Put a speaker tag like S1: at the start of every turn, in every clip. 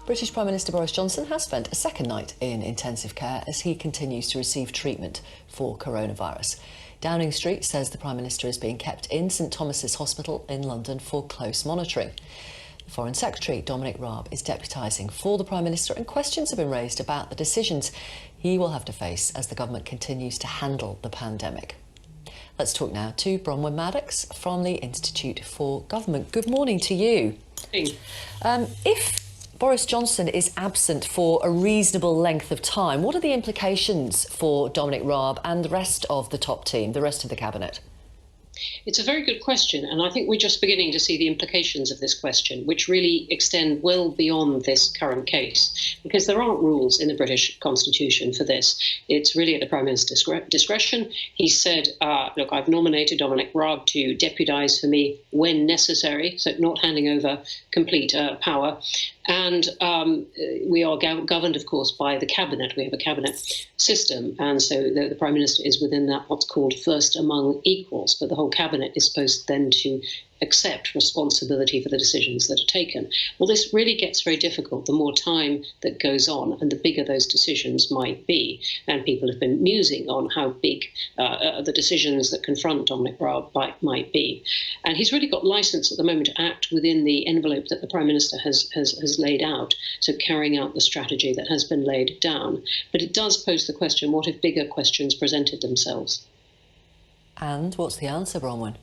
S1: British Prime Minister Boris Johnson has spent a second night in intensive care as he continues to receive treatment for coronavirus. Downing Street says the Prime Minister is being kept in St Thomas's Hospital in London for close monitoring. The Foreign Secretary, Dominic Raab, is deputising for the Prime Minister, and questions have been raised about the decisions he will have to face as the government continues to handle the pandemic. Let's talk now to Bronwen Maddox from the Institute for Government. Good morning to you.
S2: Hey.
S1: If Boris Johnson is absent for a reasonable length of time, what are the implications for Dominic Raab and the rest of the top team, the rest of the cabinet?
S2: It's a very good question, and I think we're just beginning to see the implications of this question, which really extend well beyond this current case, because there aren't rules in the British Constitution for this. It's really at the Prime Minister's discretion. He said, look, I've nominated Dominic Raab to deputise for me when necessary, so not handing over complete power. And we are governed, of course, by the cabinet. We have a cabinet system, and so the Prime Minister is within that what's called first among equals. But the whole cabinet is supposed then to accept responsibility for the decisions that are taken. Well, this really gets very difficult the more time that goes on and the bigger those decisions might be. And people have been musing on how big the decisions that confront Dominic Raab might be. And he's really got license at the moment to act within the envelope that the Prime Minister has laid out, so carrying out the strategy that has been laid down. But it does pose the question, what if bigger questions presented themselves?
S1: And what's the answer, Bronwen?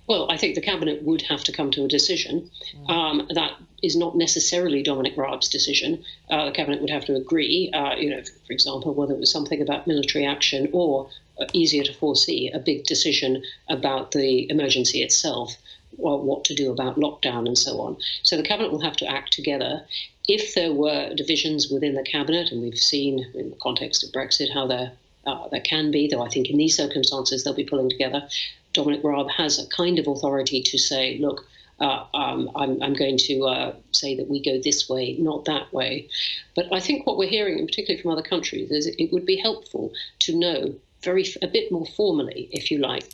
S2: Well, I think the Cabinet would have to come to a decision. That is not necessarily Dominic Raab's decision. The Cabinet would have to agree, for example, whether it was something about military action or, easier to foresee, a big decision about the emergency itself, or what to do about lockdown and so on. So the Cabinet will have to act together. If there were divisions within the Cabinet, and we've seen in the context of Brexit how there can be, though I think in these circumstances they'll be pulling together, Dominic Raab has a kind of authority to say, look, I'm going to say that we go this way, not that way. But I think what we're hearing, and particularly from other countries, is it would be helpful to know a bit more formally, if you like,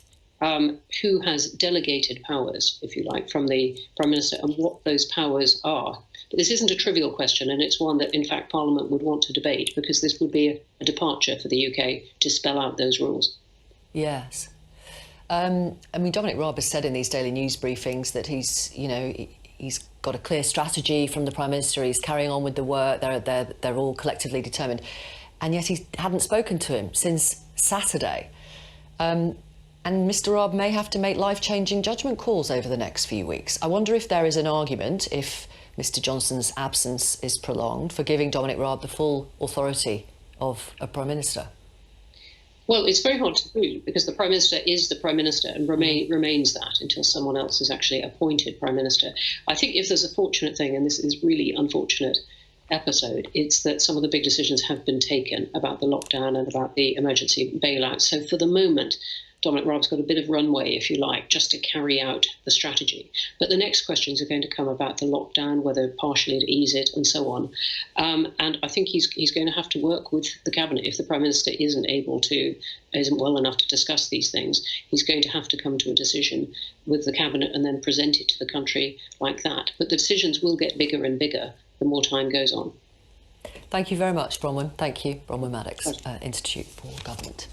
S2: who has delegated powers, if you like, from the Prime Minister and what those powers are. But this isn't a trivial question, and it's one that, in fact, Parliament would want to debate, because this would be a departure for the UK to spell out those rules.
S1: Yes. Dominic Raab has said in these daily news briefings that he's got a clear strategy from the Prime Minister. He's carrying on with the work. They're all collectively determined, and yet he hadn't spoken to him since Saturday. And Mr Raab may have to make life-changing judgment calls over the next few weeks. I wonder if there is an argument, if Mr Johnson's absence is prolonged, for giving Dominic Raab the full authority of a Prime Minister.
S2: Well, it's very hard to do, because the Prime Minister is the Prime Minister and remains that until someone else is actually appointed Prime Minister. I think if there's a fortunate thing, and this is really unfortunate episode, it's that some of the big decisions have been taken about the lockdown and about the emergency bailout. So for the moment, Dominic Raab's got a bit of runway, if you like, just to carry out the strategy. But the next questions are going to come about the lockdown, whether partially to ease it and so on. And I think he's going to have to work with the Cabinet. If the Prime Minister isn't well enough to discuss these things, he's going to have to come to a decision with the Cabinet and then present it to the country like that. But the decisions will get bigger and bigger the more time goes on.
S1: Thank you very much, Bronwen. Thank you, Bronwen Maddox, Institute for Government.